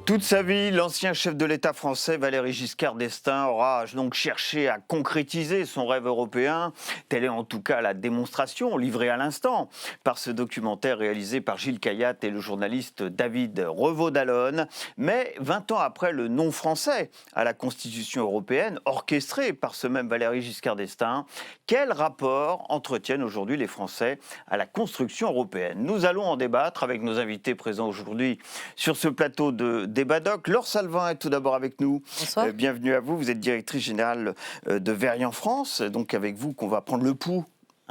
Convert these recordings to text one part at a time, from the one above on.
Toute sa vie, l'ancien chef de l'État français Valéry Giscard d'Estaing aura donc cherché à concrétiser son rêve européen. Telle est en tout cas la démonstration livrée à l'instant par ce documentaire réalisé par Gilles Cayatte et le journaliste David Revaud-Dallon. Mais 20 ans après le non français à la Constitution européenne, orchestré par ce même Valéry Giscard d'Estaing, quel rapport entretiennent aujourd'hui les Français à la construction européenne? Nous allons en débattre avec nos invités présents aujourd'hui sur ce plateau de Débat Doc. Laure Salvin est tout d'abord avec nous. Bonsoir. Bienvenue à vous. Vous êtes directrice générale de Verian France. Donc avec vous qu'on va prendre le pouls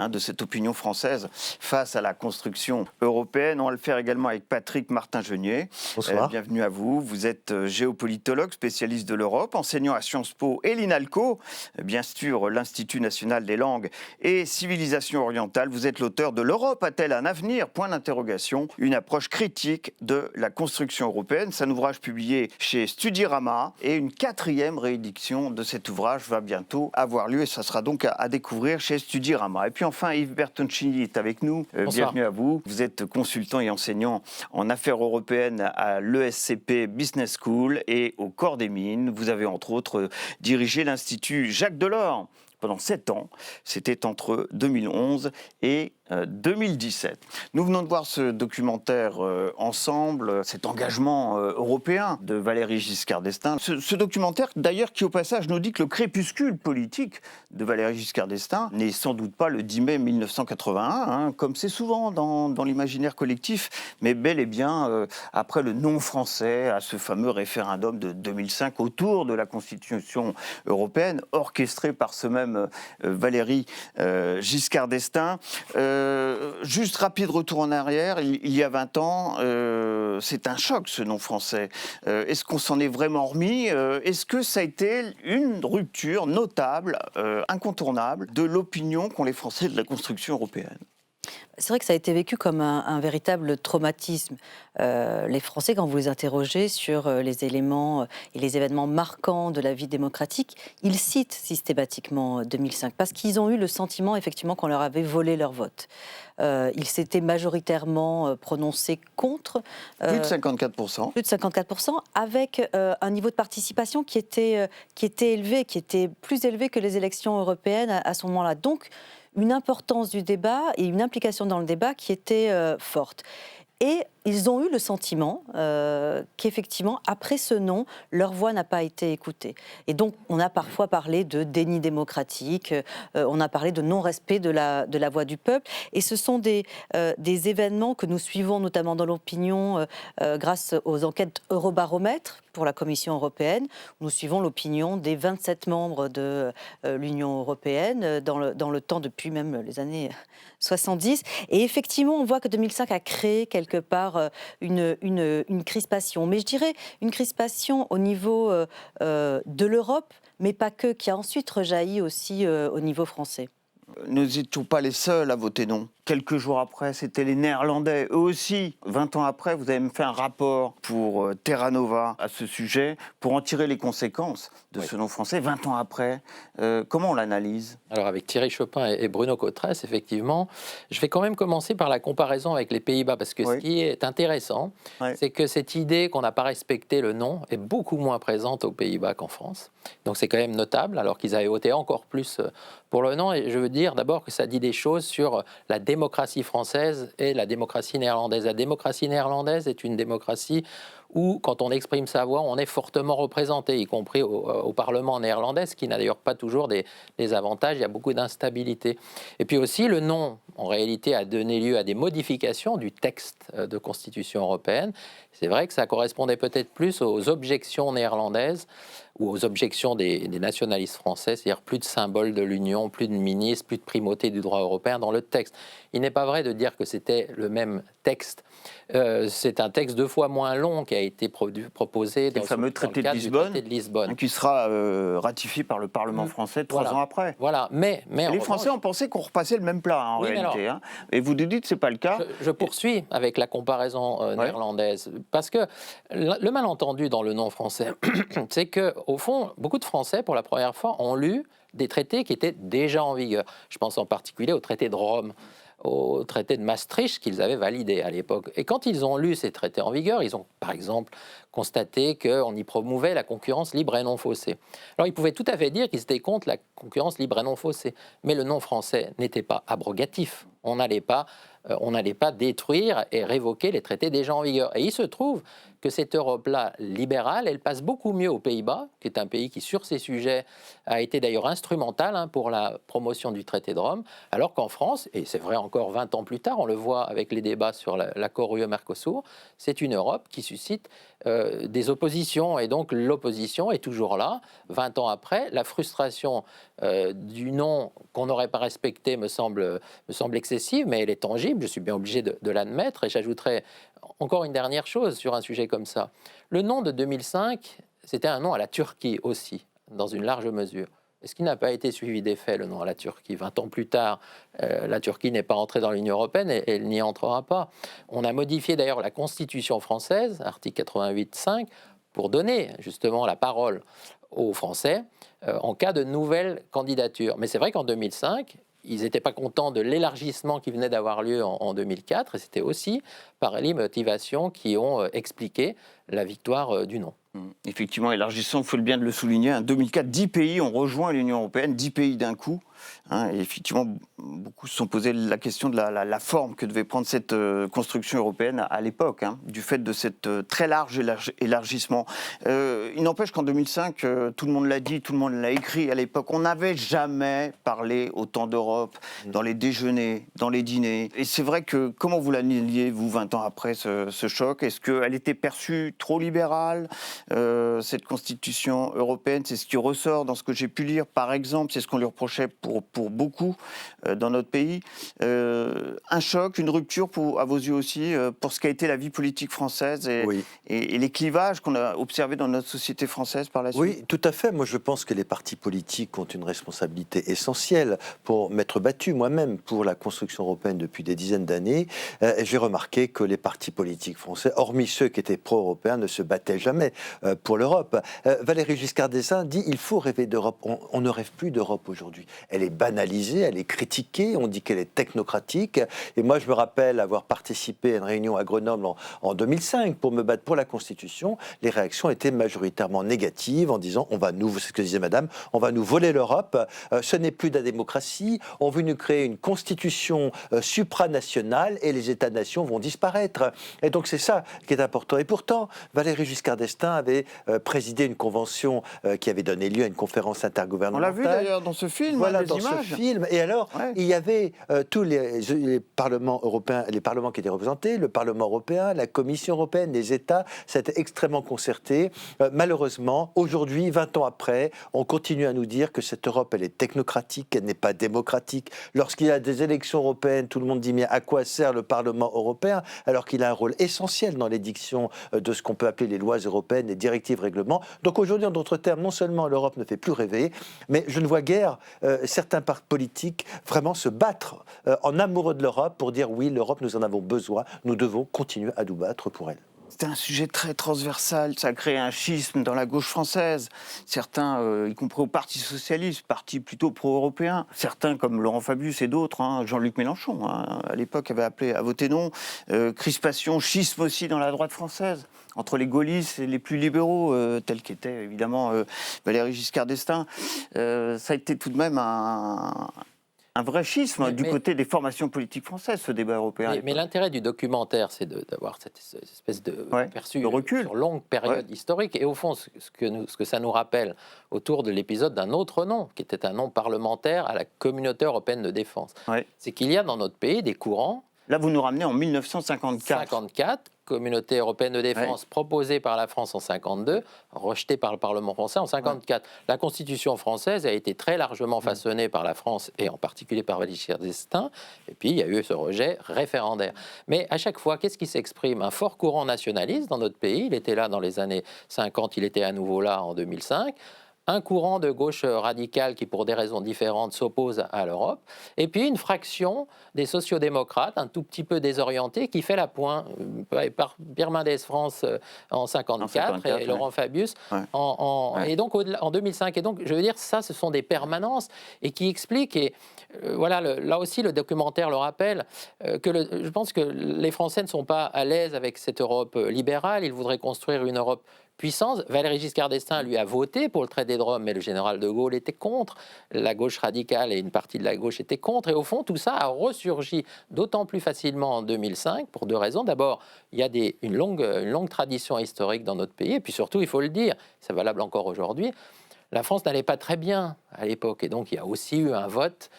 de cette opinion française face à la construction européenne. On va le faire également avec Patrick Martin-Genier. Bonsoir. Bienvenue à vous. Vous êtes géopolitologue, spécialiste de l'Europe, enseignant à Sciences Po et l'INALCO, bien sûr l'Institut national des langues et civilisations orientales. Vous êtes l'auteur de «L'Europe a-t-elle un avenir ?» Point d'interrogation. Une approche critique de la construction européenne. C'est un ouvrage publié chez Studirama et une 4e réédition de cet ouvrage va bientôt avoir lieu et ça sera donc à découvrir chez Studirama. Et puis enfin, Yves Bertoncini est avec nous. Bienvenue à vous. Vous êtes consultant et enseignant en affaires européennes à l'ESCP Business School et au Corps des Mines. Vous avez entre autres dirigé l'Institut Jacques Delors pendant 7 ans. C'était entre 2011 et 2017. Nous venons de voir ce documentaire ensemble, cet engagement européen de Valéry Giscard d'Estaing. Ce documentaire, d'ailleurs, qui au passage nous dit que le crépuscule politique de Valéry Giscard d'Estaing n'est sans doute pas le 10 mai 1981, comme c'est souvent dans l'imaginaire collectif, mais bel et bien après le non français à ce fameux référendum de 2005 autour de la Constitution européenne, orchestré par ce même Valéry Giscard d'Estaing. Juste rapide retour en arrière, il y a 20 ans, c'est un choc ce nom français. Est-ce qu'on s'en est vraiment remis? Est-ce que ça a été une rupture notable, incontournable, de l'opinion qu'ont les Français de la construction européenne? C'est vrai que ça a été vécu comme un véritable traumatisme. Les Français, quand vous les interrogez sur les éléments et les événements marquants de la vie démocratique, ils citent systématiquement 2005 parce qu'ils ont eu le sentiment effectivement qu'on leur avait volé leur vote. Ils s'étaient majoritairement prononcés contre. Plus de 54%. Plus de 54%, avec un niveau de participation qui était élevé, qui était plus élevé que les élections européennes à ce moment-là. Donc, une importance du débat et une implication dans le débat qui était forte. Et ils ont eu le sentiment qu'effectivement, après ce non, leur voix n'a pas été écoutée. Et donc, on a parfois parlé de déni démocratique, on a parlé de non-respect de la voix du peuple. Et ce sont des événements que nous suivons notamment dans l'opinion grâce aux enquêtes Eurobaromètre pour la Commission européenne. Nous suivons l'opinion des 27 membres de l'Union européenne dans le temps depuis même les années 70. Et effectivement, on voit que 2005 a créé quelque part une crispation. Mais je dirais une crispation au niveau de l'Europe, mais pas que, qui a ensuite rejailli aussi au niveau français. Nous n'étions pas les seuls à voter non. Quelques jours après, c'était les Néerlandais. Eux aussi, 20 ans après, vous avez même fait un rapport pour Terra Nova à ce sujet, pour en tirer les conséquences de ce non français. 20 ans après, comment on l'analyse? Alors avec Thierry Chopin et Bruno Cotresse, effectivement, je vais quand même commencer par la comparaison avec les Pays-Bas, parce que ce qui est intéressant, c'est que cette idée qu'on n'a pas respecté le non est beaucoup moins présente aux Pays-Bas qu'en France. Donc c'est quand même notable, alors qu'ils avaient voté encore plus pour le non. Et je veux dire d'abord que ça dit des choses sur la démocratie française et la démocratie néerlandaise. La démocratie néerlandaise est une démocratie où, quand on exprime sa voix, on est fortement représenté, y compris au Parlement néerlandais, ce qui n'a d'ailleurs pas toujours des avantages, il y a beaucoup d'instabilité. Et puis aussi, le non, en réalité, a donné lieu à des modifications du texte de Constitution européenne. C'est vrai que ça correspondait peut-être plus aux objections néerlandaises ou aux objections des nationalistes français, c'est-à-dire plus de symboles de l'Union, plus de ministres, plus de primauté du droit européen dans le texte. Il n'est pas vrai de dire que c'était le même texte. C'est un texte 2 fois moins long qui a été proposé dans le fameux traité le cadre du traité de Lisbonne, qui sera ratifié par le Parlement français 3 ans après. Voilà, mais les Français ont pensé qu'on repassait le même plat en réalité. Alors, et vous dites que ce n'est pas le cas. Je poursuis avec la comparaison néerlandaise, parce que le malentendu dans le non français, c'est que au fond, beaucoup de Français, pour la première fois, ont lu des traités qui étaient déjà en vigueur. Je pense en particulier au traité de Rome, au traité de Maastricht qu'ils avaient validé à l'époque. Et quand ils ont lu ces traités en vigueur, ils ont par exemple constaté qu'on y promouvait la concurrence libre et non faussée. Alors ils pouvaient tout à fait dire qu'ils étaient contre la concurrence libre et non faussée, mais le non français n'était pas abrogatif. On n'allait pas détruire et révoquer les traités déjà en vigueur. Et il se trouve que cette Europe-là libérale, elle passe beaucoup mieux aux Pays-Bas, qui est un pays qui, sur ces sujets, a été d'ailleurs instrumental pour la promotion du traité de Rome, alors qu'en France, et c'est vrai encore 20 ans plus tard, on le voit avec les débats sur l'accord UE-Mercosur, c'est une Europe qui suscite des oppositions. Et donc l'opposition est toujours là, 20 ans après. La frustration du non qu'on n'aurait pas respecté me semble excessive, mais elle est tangible, je suis bien obligé de l'admettre. Et j'ajouterais encore une dernière chose sur un sujet comme ça. Le non de 2005, c'était un non à la Turquie aussi, dans une large mesure. Et ce qui n'a pas été suivi des faits, le non à la Turquie. 20 ans plus tard, la Turquie n'est pas entrée dans l'Union européenne et elle n'y entrera pas. On a modifié d'ailleurs la Constitution française, article 88.5, pour donner justement la parole aux Français en cas de nouvelle candidature. Mais c'est vrai qu'en 2005, ils n'étaient pas contents de l'élargissement qui venait d'avoir lieu en 2004, et c'était aussi par les motivations qui ont expliqué la victoire du non. Effectivement, élargissant, il faut le bien de le souligner. En 2004, 10 pays ont rejoint l'Union européenne, 10 pays d'un coup. Et effectivement, beaucoup se sont posé la question de la forme que devait prendre cette construction européenne à l'époque, du fait de cette très large élargissement. Il n'empêche qu'en 2005, tout le monde l'a dit, tout le monde l'a écrit à l'époque, on n'avait jamais parlé autant d'Europe dans les déjeuners, dans les dîners. Et c'est vrai que, comment vous l'annuliez, vous, 20 ans après ce choc? Est-ce qu'elle était perçue trop libérale, cette constitution européenne? C'est ce qui ressort dans ce que j'ai pu lire, par exemple, c'est ce qu'on lui reprochait pour beaucoup dans notre pays. Un choc, une rupture, à vos yeux aussi, pour ce qu'a été la vie politique française et les clivages qu'on a observés dans notre société française par la suite? Oui, tout à fait. Moi, je pense que les partis politiques ont une responsabilité essentielle pour m'être battu moi-même pour la construction européenne depuis des dizaines d'années. J'ai remarqué que les partis politiques français, hormis ceux qui étaient pro-européens, ne se battaient jamais pour l'Europe. Valéry Giscard d'Estaing dit il faut rêver d'Europe. On ne rêve plus d'Europe aujourd'hui. Elle est banalisée, elle est critiquée, on dit qu'elle est technocratique. Et moi, je me rappelle avoir participé à une réunion à Grenoble en 2005 pour me battre pour la Constitution. Les réactions étaient majoritairement négatives en disant c'est ce que disait Madame, on va nous voler l'Europe, ce n'est plus de la démocratie, on veut nous créer une Constitution supranationale et les États-nations vont disparaître. Et donc c'est ça qui est important. Et pourtant, Valéry Giscard d'Estaing avait présidé une convention qui avait donné lieu à une conférence intergouvernementale. On l'a vu d'ailleurs dans ce film, voilà, des dans images. ce film. Et alors, il y avait tous les parlements européens, les parlements qui étaient représentés, le Parlement européen, la Commission européenne, les États, c'était extrêmement concerté. Malheureusement, aujourd'hui, 20 ans après, on continue à nous dire que cette Europe, elle est technocratique, qu'elle n'est pas démocratique. Lorsqu'il y a des élections européennes, tout le monde dit mais à quoi sert le Parlement européen alors qu'il a un rôle essentiel dans l'édiction de ce qu'on peut appeler les lois européennes, les directives, règlements. Donc aujourd'hui, en d'autres termes, non seulement l'Europe ne fait plus rêver, mais je ne vois guère certains partis politiques vraiment se battre en amoureux de l'Europe pour dire oui, l'Europe, nous en avons besoin, nous devons continuer à nous battre pour elle. C'était un sujet très transversal, ça a créé un schisme dans la gauche française. Certains, y compris au Parti socialiste, parti plutôt pro-européen, certains comme Laurent Fabius et d'autres, Jean-Luc Mélenchon, à l'époque avait appelé à voter non. Crispation, schisme aussi dans la droite française, entre les gaullistes et les plus libéraux, tels qu'était évidemment Valéry Giscard d'Estaing. Ça a été tout de même un vrai schisme du côté des formations politiques françaises, ce débat européen. Mais l'intérêt du documentaire, c'est d'avoir cette espèce de perçu de recul sur longue période historique. Et au fond, ce que ça nous rappelle autour de l'épisode d'un autre nom, qui était un nom parlementaire à la Communauté européenne de défense, c'est qu'il y a dans notre pays des courants. Là, vous nous ramenez en 1954. Communauté européenne de défense proposée par la France en 52, rejetée par le Parlement français en 54. La Constitution française a été très largement façonnée par la France et en particulier par Valéry Giscard d'Estaing. Et puis il y a eu ce rejet référendaire. Mais à chaque fois, qu'est-ce qui s'exprime? Un fort courant nationaliste dans notre pays. Il était là dans les années 50, il était à nouveau là en 2005. un courant de gauche radicale qui, pour des raisons différentes, s'oppose à l'Europe, et puis une fraction des sociodémocrates, un tout petit peu désorientés, qui fait la pointe, par Pierre Mendès France en 54 et Laurent Fabius et donc en 2005. Et donc, je veux dire, ça, ce sont des permanences et qui expliquent, et voilà, là aussi, le documentaire le rappelle, je pense que les Français ne sont pas à l'aise avec cette Europe libérale, ils voudraient construire une Europe puissance. Valéry Giscard d'Estaing, lui, a voté pour le traité de Rome, mais le général de Gaulle était contre. La gauche radicale et une partie de la gauche étaient contre. Et au fond, tout ça a ressurgi d'autant plus facilement en 2005 pour deux raisons. D'abord, il y a une longue tradition historique dans notre pays. Et puis surtout, il faut le dire, c'est valable encore aujourd'hui, la France n'allait pas très bien à l'époque. Et donc, il y a aussi eu un vote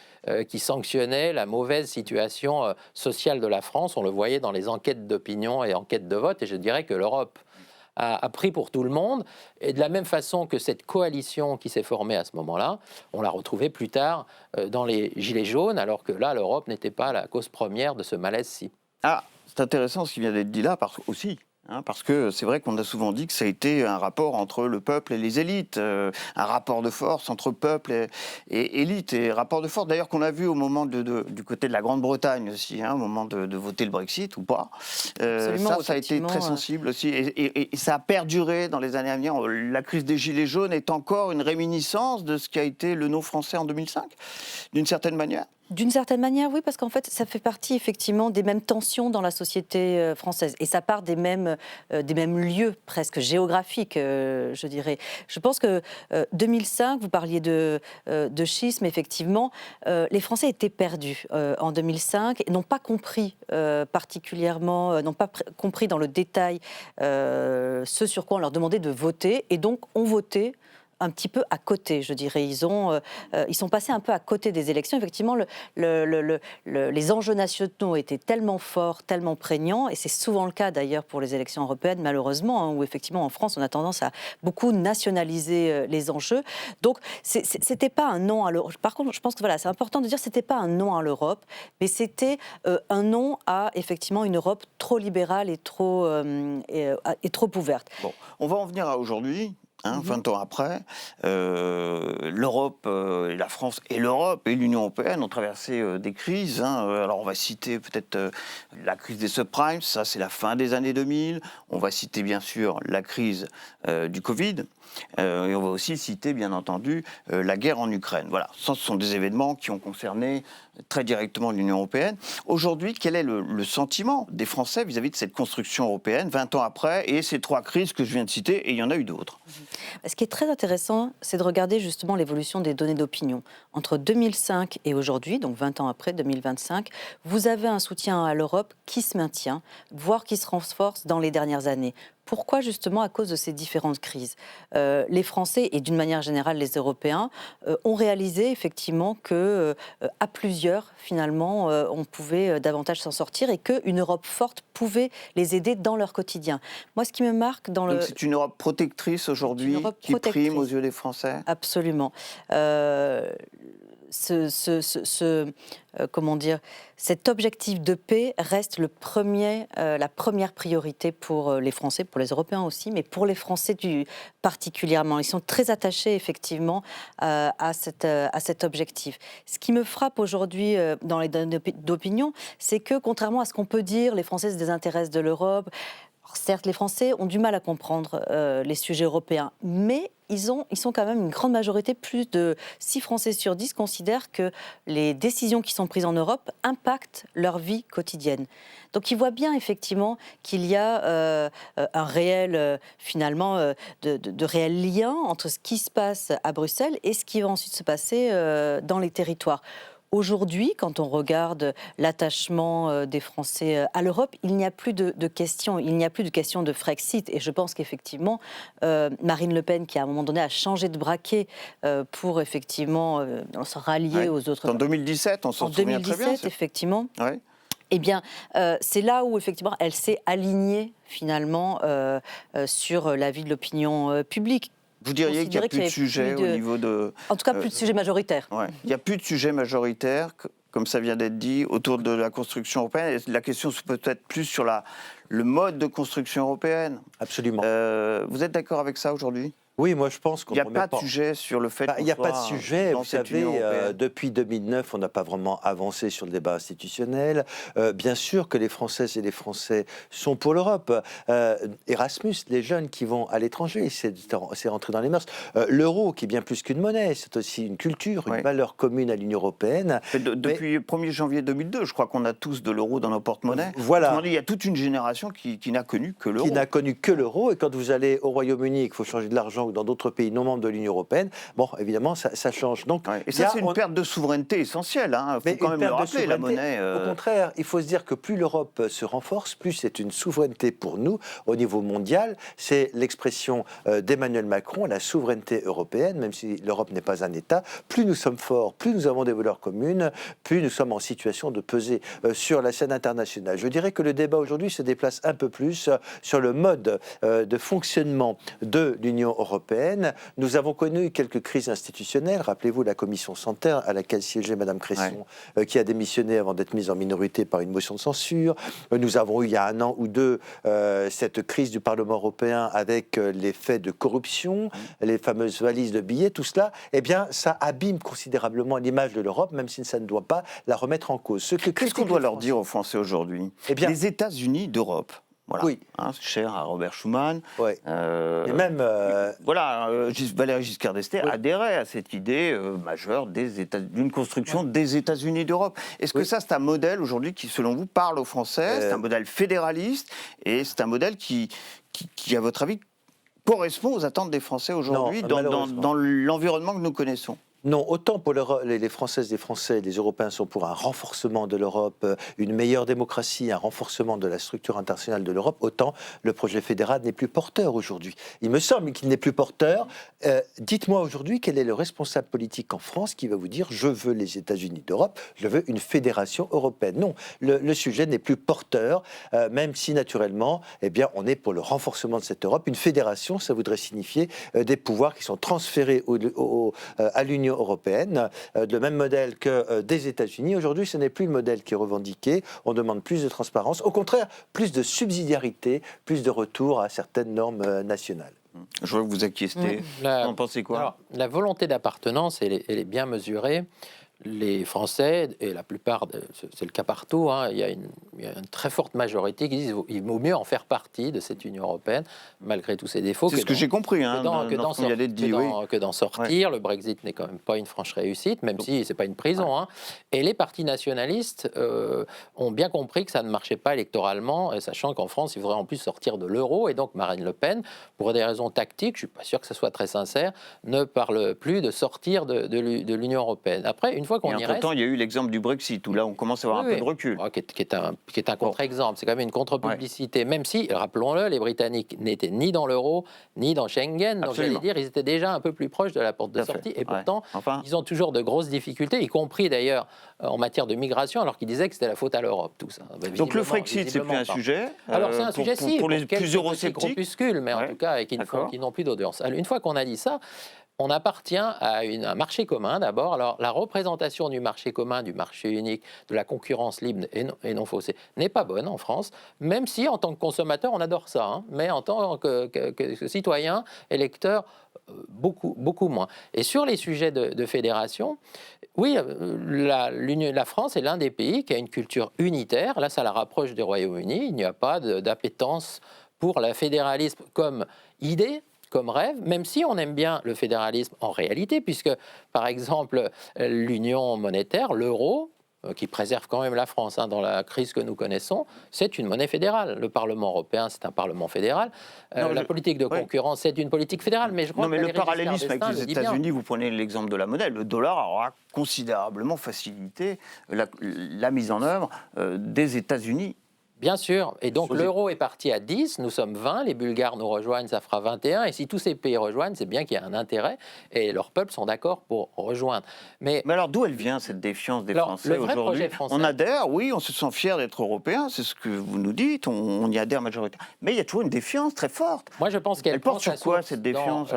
qui sanctionnait la mauvaise situation sociale de la France. On le voyait dans les enquêtes d'opinion et enquêtes de vote. Et je dirais que l'Europe a pris pour tout le monde, et de la même façon que cette coalition qui s'est formée à ce moment-là, on l'a retrouvée plus tard dans les Gilets jaunes, alors que là, l'Europe n'était pas la cause première de ce malaise-ci. Ah, c'est intéressant ce qui vient d'être dit là, parce que c'est vrai qu'on a souvent dit que ça a été un rapport entre le peuple et les élites, un rapport de force entre peuple et élite, et rapport de force d'ailleurs qu'on a vu au moment du côté de la Grande-Bretagne aussi, au moment de voter le Brexit ou pas. Ça a été très sensible aussi, et ça a perduré dans les années à venir. La crise des Gilets jaunes est encore une réminiscence de ce qui a été le non français en 2005, d'une certaine manière. D'une certaine manière, oui, parce qu'en fait, ça fait partie effectivement des mêmes tensions dans la société française. Et ça part des mêmes lieux presque géographiques, je dirais. Je pense que 2005, vous parliez de schisme, effectivement, les Français étaient perdus en 2005 et n'ont pas compris particulièrement, n'ont pas compris dans le détail ce sur quoi on leur demandait de voter, et donc ont voté un petit peu à côté, je dirais. Ils sont passés un peu à côté des élections. Effectivement, les enjeux nationaux étaient tellement forts, tellement prégnants, et c'est souvent le cas d'ailleurs pour les élections européennes, malheureusement, où effectivement en France, on a tendance à beaucoup nationaliser les enjeux. Donc, c'était pas un non à l'Europe. Par contre, je pense que voilà, c'est important de dire que c'était pas un non à l'Europe, mais c'était un non à effectivement une Europe trop libérale et trop ouverte. Bon, on va en venir à aujourd'hui. 20 ans après, l'Europe, et la France et l'Europe et l'Union européenne ont traversé des crises. Alors on va citer peut-être la crise des subprimes, ça c'est la fin des années 2000. On va citer bien sûr la crise du Covid. Et on va aussi citer bien entendu la guerre en Ukraine. Voilà, ça, ce sont des événements qui ont concerné très directement l'Union européenne. Aujourd'hui, quel est le sentiment des Français vis-à-vis de cette construction européenne 20 ans après, et ces trois crises que je viens de citer, et il y en a eu d'autres? Ce qui est très intéressant, c'est de regarder justement l'évolution des données d'opinion. Entre 2005 et aujourd'hui, donc 20 ans après, 2025, vous avez un soutien à l'Europe qui se maintient, voire qui se renforce dans les dernières années. Pourquoi justement? À cause de ces différentes crises. Les Français et d'une manière générale les Européens ont réalisé effectivement que à plusieurs finalement on pouvait davantage s'en sortir, et qu'une Europe forte pouvait les aider dans leur quotidien. Moi, ce qui me marque dans Donc c'est une Europe protectrice aujourd'hui qui prime aux yeux des Français? Absolument. Comment dire, cet objectif de paix reste la première priorité pour les Français, pour les Européens aussi, mais pour les Français particulièrement. Ils sont très attachés effectivement à cet objectif. Ce qui me frappe aujourd'hui dans les données d'opinion, c'est que contrairement à ce qu'on peut dire, les Français se désintéressent de l'Europe. Alors, certes, les Français ont du mal à comprendre les sujets européens, mais ils sont quand même une grande majorité, plus de 6 Français sur 10 considèrent que les décisions qui sont prises en Europe impactent leur vie quotidienne. Donc ils voient bien effectivement qu'il y a un réel, finalement, de réel lien entre ce qui se passe à Bruxelles et ce qui va ensuite se passer dans les territoires. Aujourd'hui, quand on regarde l'attachement des Français à l'Europe, il n'y a plus de questions. Il n'y a plus de question de Frexit. Et je pense qu'effectivement, Marine Le Pen, qui à un moment donné a changé de braquet pour effectivement se rallier aux autres... En 2017, on s'en souvient très bien. En 2017, effectivement. Ouais. Eh bien, c'est là où, effectivement, elle s'est alignée, finalement, sur la vie de l'opinion publique. Vous diriez qu'il n'y a plus de sujet au niveau de... En tout cas, plus de sujet majoritaire. Ouais. Il n'y a plus de sujet majoritaire, comme ça vient d'être dit, autour de la construction européenne. Et la question se pose peut-être plus sur le mode de construction européenne. Absolument. Vous êtes d'accord avec ça aujourd'hui ? Oui, moi je pense qu'on Il n'y a pas de sujet sur le fait il n'y a pas de sujet. Vous savez, depuis 2009, on n'a pas vraiment avancé sur le débat institutionnel. Bien sûr que les Françaises et les Français sont pour l'Europe. Erasmus, les jeunes qui vont à l'étranger, c'est rentré dans les mœurs. L'euro, qui est bien plus qu'une monnaie, c'est aussi une culture, une valeur commune à l'Union européenne. Depuis le 1er janvier 2002, je crois qu'on a tous de l'euro dans nos porte-monnaies. Voilà. Il y a toute une génération qui n'a connu que l'euro. Qui n'a connu que l'euro. Et quand vous allez au Royaume-Uni et qu'il faut changer de l'argent ou dans d'autres pays non membres de l'Union européenne, bon, évidemment, ça change. Donc, et ça, c'est une perte de souveraineté essentielle. Il faut quand même le rappeler, la monnaie. Au contraire, il faut se dire que plus l'Europe se renforce, plus c'est une souveraineté pour nous au niveau mondial. C'est l'expression d'Emmanuel Macron, la souveraineté européenne, même si l'Europe n'est pas un État. Plus nous sommes forts, plus nous avons des valeurs communes, plus nous sommes en situation de peser sur la scène internationale. Je dirais que le débat aujourd'hui se déplace un peu plus sur le mode de fonctionnement de l'Union européenne. Nous avons connu quelques crises institutionnelles. Rappelez-vous la commission santé à laquelle siégeait Madame Cresson, qui a démissionné avant d'être mise en minorité par une motion de censure. Nous avons eu il y a 1 an ou 2 cette crise du Parlement européen avec les faits de corruption, les fameuses valises de billets, tout cela, eh bien, ça abîme considérablement l'image de l'Europe, même si ça ne doit pas la remettre en cause. Qu'est-ce qu'on doit leur dire aux Français aujourd'hui ? Les États-Unis d'Europe. Voilà. Oui. Cher à Robert Schuman. Oui. Et même. Valéry Giscard d'Estaing adhérait à cette idée majeure d'une construction des États-Unis d'Europe. Est-ce que ça, c'est un modèle aujourd'hui qui, selon vous, parle aux Français ? C'est un modèle fédéraliste et c'est un modèle qui, à votre avis, correspond aux attentes des Français aujourd'hui dans l'environnement que nous connaissons ? Non, autant pour les Françaises et les Français, les Européens sont pour un renforcement de l'Europe, une meilleure démocratie, un renforcement de la structure internationale de l'Europe, autant le projet fédéral n'est plus porteur aujourd'hui. Il me semble qu'il n'est plus porteur. Dites-moi aujourd'hui quel est le responsable politique en France qui va vous dire « je veux les États-Unis d'Europe, je veux une fédération européenne ». Non, le sujet n'est plus porteur, même si naturellement, eh bien, on est pour le renforcement de cette Europe. Une fédération, ça voudrait signifier des pouvoirs qui sont transférés à l'Union européenne, le même modèle que des États-Unis. Aujourd'hui, ce n'est plus le modèle qui est revendiqué. On demande plus de transparence. Au contraire, plus de subsidiarité, plus de retour à certaines normes nationales. Je vois que vous acquiescez. Vous en pensez quoi ? Alors, la volonté d'appartenance, elle est bien mesurée. Les Français, et la plupart, c'est le cas partout, il y a une très forte majorité qui disent qu'il vaut mieux en faire partie de cette Union européenne, malgré tous ses défauts. C'est ce que j'ai compris, que d'en sortir. Le Brexit n'est quand même pas une franche réussite, même si c'est pas une prison. Et les partis nationalistes ont bien compris que ça ne marchait pas électoralement, sachant qu'en France, il faudrait en plus sortir de l'euro. Et donc Marine Le Pen, pour des raisons tactiques, je ne suis pas sûr que ce soit très sincère, ne parle plus de sortir de l'Union européenne. Après, une fois qu'on y reste... il y a eu l'exemple du Brexit, où là, on commence à avoir un peu de recul. Qui est un contre-exemple. C'est quand même une contre-publicité. Même si, rappelons-le, les Britanniques n'étaient ni dans l'euro, ni dans Schengen. Donc, j'allais dire, ils étaient déjà un peu plus proches de la porte de sortie. Et pourtant, ils ont toujours de grosses difficultés, y compris d'ailleurs en matière de migration, alors qu'ils disaient que c'était la faute à l'Europe, tout ça. Donc le Frexit, c'est plus un sujet. Alors, c'est un sujet, pour les plus eurosceptiques. Groupuscules, mais en tout cas, et qui n'ont plus d'audience. Une fois qu'on a dit ça, on appartient à un marché commun d'abord. Alors la représentation du marché commun, du marché unique, de la concurrence libre et non faussée n'est pas bonne en France, même si en tant que consommateur on adore ça, mais en tant que citoyen, électeur, beaucoup moins. Et sur les sujets de fédération, oui, la France est l'un des pays qui a une culture unitaire. Là, ça la rapproche du Royaume-Uni. Il n'y a pas d'appétence pour le fédéralisme comme idée, comme rêve, même si on aime bien le fédéralisme en réalité, puisque, par exemple, l'union monétaire, l'euro, qui préserve quand même la France dans la crise que nous connaissons, c'est une monnaie fédérale. Le Parlement européen, c'est un Parlement fédéral. La politique de concurrence, c'est une politique fédérale. Mais je crois que le parallélisme avec les États-Unis, vous prenez l'exemple de la monnaie, le dollar aura considérablement facilité la mise en œuvre des États-Unis. Bien sûr. Et donc, l'euro est parti à 10, nous sommes 20, les Bulgares nous rejoignent, ça fera 21. Et si tous ces pays rejoignent, c'est bien qu'il y a un intérêt et leurs peuples sont d'accord pour rejoindre. Mais alors, d'où elle vient, cette défiance des Français aujourd'hui ? On adhère, oui, on se sent fier d'être européen, c'est ce que vous nous dites, on y adhère majoritairement. Mais il y a toujours une défiance très forte. Moi, je pense qu'elle porte sur quoi, cette défiance ?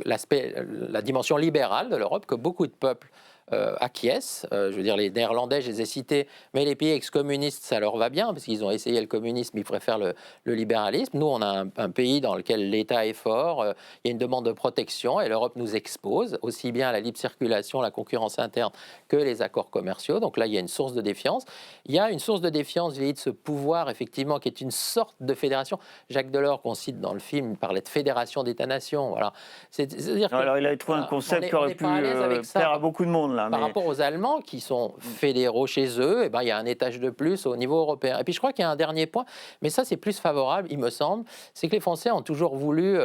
La dimension libérale de l'Europe, que beaucoup de peuples acquiescent. Je veux dire, les Néerlandais, je les ai cités, mais les pays ex-communistes, ça leur va bien, parce qu'ils ont essayé le communisme, ils préfèrent le libéralisme. Nous, on a un pays dans lequel l'État est fort, il y a une demande de protection, et l'Europe nous expose, aussi bien à la libre circulation, la concurrence interne, que les accords commerciaux. Donc là, il y a une source de défiance. Il y a une source de défiance vis-à-vis de ce pouvoir, effectivement, qui est une sorte de fédération. Jacques Delors, qu'on cite dans le film, parlait de fédération d'États-nations. Voilà. C'est-à-dire alors, il a trouvé un concept qui aurait pu plaire à beaucoup de monde. Là, par rapport aux Allemands, qui sont fédéraux chez eux, eh ben, il y a un étage de plus au niveau européen. Et puis, je crois qu'il y a un dernier point, mais ça, c'est plus favorable, il me semble, c'est que les Français ont toujours voulu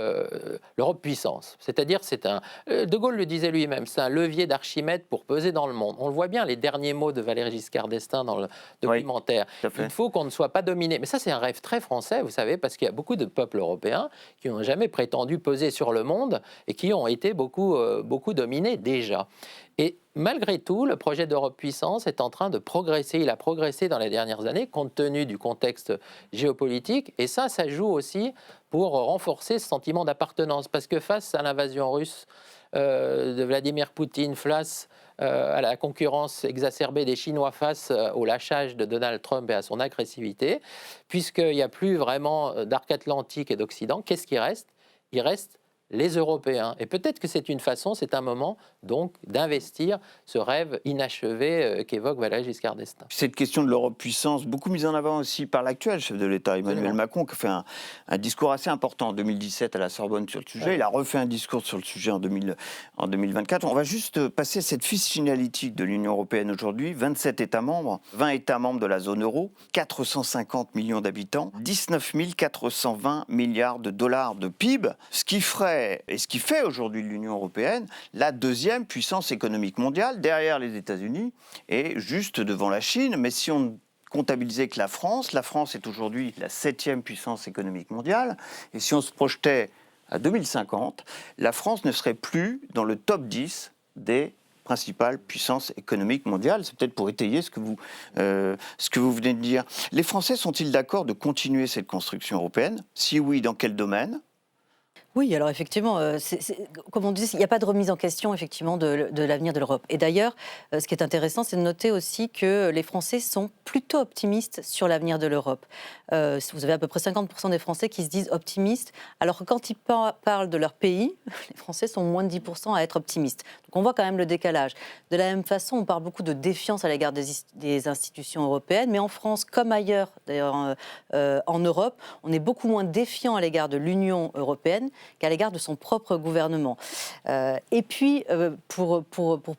l'Europe puissance. C'est-à-dire, De Gaulle le disait lui-même, c'est un levier d'Archimède pour peser dans le monde. On le voit bien, les derniers mots de Valéry Giscard d'Estaing dans le documentaire. Oui, il faut qu'on ne soit pas dominé. Mais ça, c'est un rêve très français, vous savez, parce qu'il y a beaucoup de peuples européens qui n'ont jamais prétendu peser sur le monde et qui ont été beaucoup dominés déjà. Et malgré tout, le projet d'Europe puissance est en train de progresser. Il a progressé dans les dernières années, compte tenu du contexte géopolitique. Et ça joue aussi pour renforcer ce sentiment d'appartenance. Parce que face à l'invasion russe de Vladimir Poutine, face à la concurrence exacerbée des Chinois, face au lâchage de Donald Trump et à son agressivité, puisqu'il n'y a plus vraiment d'arc atlantique et d'Occident, qu'est-ce qui reste ? Il reste les Européens. Et peut-être que c'est une façon, c'est un moment, donc, d'investir ce rêve inachevé qu'évoque Valéry Giscard d'Estaing. Cette question de l'Europe puissance, beaucoup mise en avant aussi par l'actuel chef de l'État, Emmanuel Macron, qui a fait un discours assez important en 2017 à la Sorbonne sur le sujet. Ouais. Il a refait un discours sur le sujet en 2024. On va juste passer cette fiche signalétique de l'Union européenne aujourd'hui. 27 États membres, 20 États membres de la zone euro, 450 millions d'habitants, 19 420 milliards de dollars de PIB, ce qui ferait et ce qui fait aujourd'hui l'Union européenne la deuxième puissance économique mondiale, derrière les États-Unis et juste devant la Chine. Mais si on comptabilisait que la France est aujourd'hui la 7e puissance économique mondiale. Et si on se projetait à 2050, la France ne serait plus dans le top 10 des principales puissances économiques mondiales. C'est peut-être pour étayer ce que vous venez de dire. Les Français sont-ils d'accord de continuer cette construction européenne ? Si oui, dans quel domaine ? Oui, alors effectivement, comme on dit, il n'y a pas de remise en question effectivement de l'avenir de l'Europe. Et d'ailleurs, ce qui est intéressant, c'est de noter aussi que les Français sont plutôt optimistes sur l'avenir de l'Europe. Vous avez à peu près 50% des Français qui se disent optimistes, alors que quand ils parlent de leur pays, les Français sont moins de 10% à être optimistes. Donc on voit quand même le décalage. De la même façon, on parle beaucoup de défiance à l'égard des institutions européennes, mais en France, comme ailleurs d'ailleurs en Europe, on est beaucoup moins défiant à l'égard de l'Union européenne qu'à l'égard de son propre gouvernement. Et puis, pour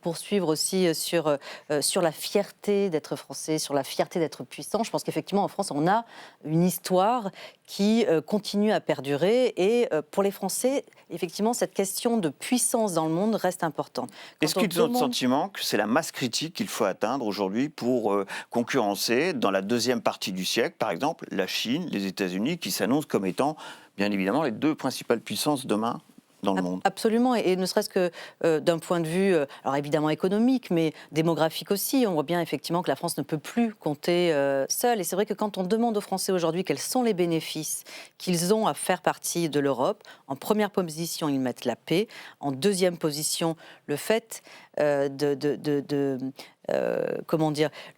poursuivre aussi sur la fierté d'être français, sur la fierté d'être puissant, je pense qu'effectivement, en France, on a une histoire qui continue à perdurer. Et pour les Français, effectivement, cette question de puissance dans le monde reste importante. Est-ce qu'ils ont le sentiment que c'est la masse critique qu'il faut atteindre aujourd'hui pour concurrencer, dans la deuxième partie du siècle, par exemple, la Chine, les États-Unis, qui s'annoncent comme étant bien évidemment les deux principales puissances demain dans le monde. Absolument, et ne serait-ce que d'un point de vue, alors évidemment économique, mais démographique aussi. On voit bien effectivement que la France ne peut plus compter seule. Et c'est vrai que quand on demande aux Français aujourd'hui quels sont les bénéfices qu'ils ont à faire partie de l'Europe, en première position, ils mettent la paix. En deuxième position, le fait le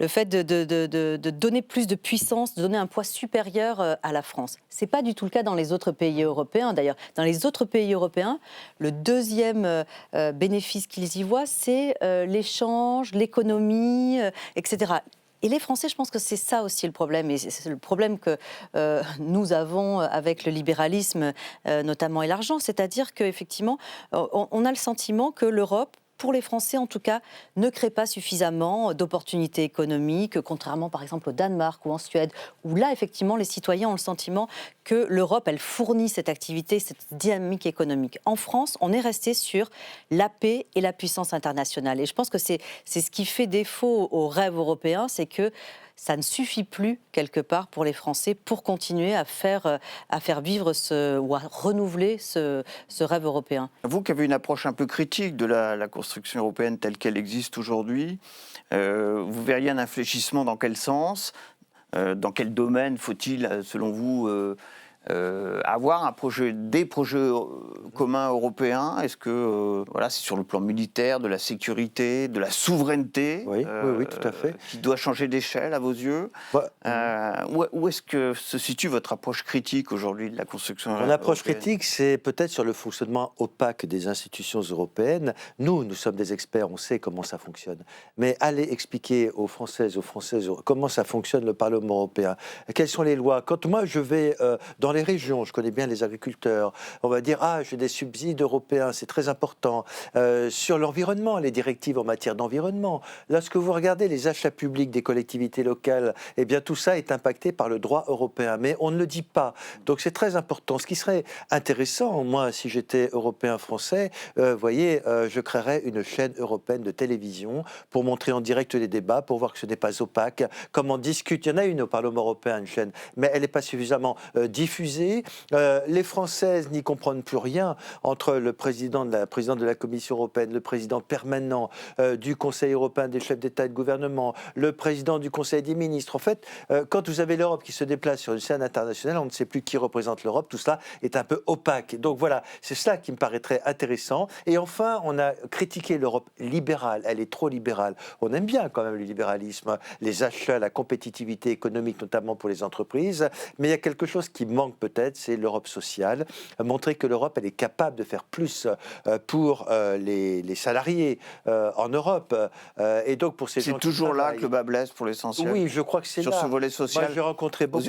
fait de donner plus de puissance, de donner un poids supérieur à la France. Ce n'est pas du tout le cas dans les autres pays européens. D'ailleurs, dans les autres pays européens, le deuxième bénéfice qu'ils y voient, c'est l'échange, l'économie, etc. Et les Français, je pense que c'est ça aussi le problème. Et c'est le problème que nous avons avec le libéralisme, notamment, et l'argent. C'est-à-dire qu'effectivement, on a le sentiment que l'Europe, pour les Français en tout cas, ne crée pas suffisamment d'opportunités économiques, contrairement par exemple au Danemark ou en Suède, où là, effectivement, les citoyens ont le sentiment que l'Europe, elle fournit cette activité, cette dynamique économique. En France, on est resté sur la paix et la puissance internationale. Et je pense que c'est ce qui fait défaut au rêve européen, c'est que ça ne suffit plus, quelque part, pour les Français pour continuer à faire vivre ou à renouveler ce rêve européen. Vous qui avez une approche un peu critique de la construction européenne telle qu'elle existe aujourd'hui, vous verriez un infléchissement dans quel sens ? Dans quel domaine faut-il, selon vous, avoir des projets communs européens? Est-ce que voilà, c'est sur le plan militaire, de la sécurité, de la souveraineté, oui, tout à fait, qui doit changer d'échelle à vos yeux? Où est-ce que se situe votre approche critique aujourd'hui de la construction européenne? Mon approche critique, c'est peut-être sur le fonctionnement opaque des institutions européennes. Nous sommes des experts, on sait comment ça fonctionne. Mais allez expliquer aux Françaises, comment ça fonctionne le Parlement européen. Quelles sont les lois? Quand moi je vais dans les régions, je connais bien les agriculteurs, on va dire j'ai des subsides européens, c'est très important. Sur l'environnement, les directives en matière d'environnement. Lorsque vous regardez les achats publics des collectivités locales, eh bien tout ça est impacté par le droit européen. Mais on ne le dit pas. Donc c'est très important. Ce qui serait intéressant, moi, si j'étais européen français, voyez, je créerais une chaîne européenne de télévision pour montrer en direct les débats, pour voir que ce n'est pas opaque, comment on discute. Il y en a une au Parlement européen, une chaîne, mais elle n'est pas suffisamment diffusée. Les Françaises n'y comprennent plus rien entre le président de la Commission européenne, le président permanent du Conseil européen des chefs d'État et de gouvernement, le président du Conseil des ministres. En fait, quand vous avez l'Europe qui se déplace sur une scène internationale, on ne sait plus qui représente l'Europe, tout cela est un peu opaque. Donc voilà, c'est cela qui me paraîtrait intéressant. Et enfin, on a critiqué l'Europe libérale, elle est trop libérale. On aime bien quand même le libéralisme, les achats, la compétitivité économique, notamment pour les entreprises, mais il y a quelque chose qui manque peut-être, c'est l'Europe sociale. Montrer que l'Europe, elle est capable de faire plus pour les salariés en Europe. Et donc pour ces gens c'est toujours là que le bas blesse pour l'essentiel. Oui, je crois que c'est sur là. ce volet social. Moi, j'ai rencontré beaucoup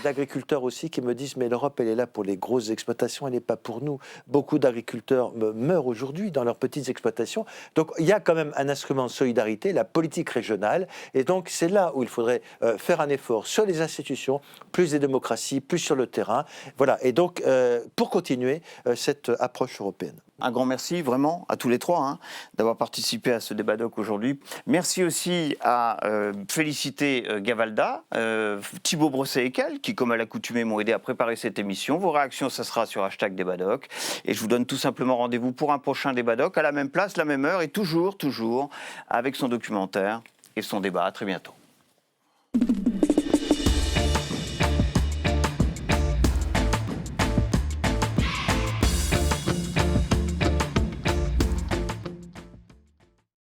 d'agriculteurs aussi qui me disent mais l'Europe, elle est là pour les grosses exploitations, elle n'est pas pour nous. Beaucoup d'agriculteurs meurent aujourd'hui dans leurs petites exploitations. Donc il y a quand même un instrument de solidarité, la politique régionale. Et donc c'est là où il faudrait faire un effort sur les institutions, plus des démocraties, plus sur le terrain. Voilà. Et donc pour continuer cette approche européenne. Un grand merci vraiment à tous les trois d'avoir participé à ce débat doc aujourd'hui. Merci aussi à Félicité Gavalda, Thibaut Brosset-Ekel, qui comme à l'accoutumée m'ont aidé à préparer cette émission. Vos réactions, ça sera sur #débatdoc. Et je vous donne tout simplement rendez-vous pour un prochain débat doc à la même place, la même heure et toujours avec son documentaire et son débat. À très bientôt.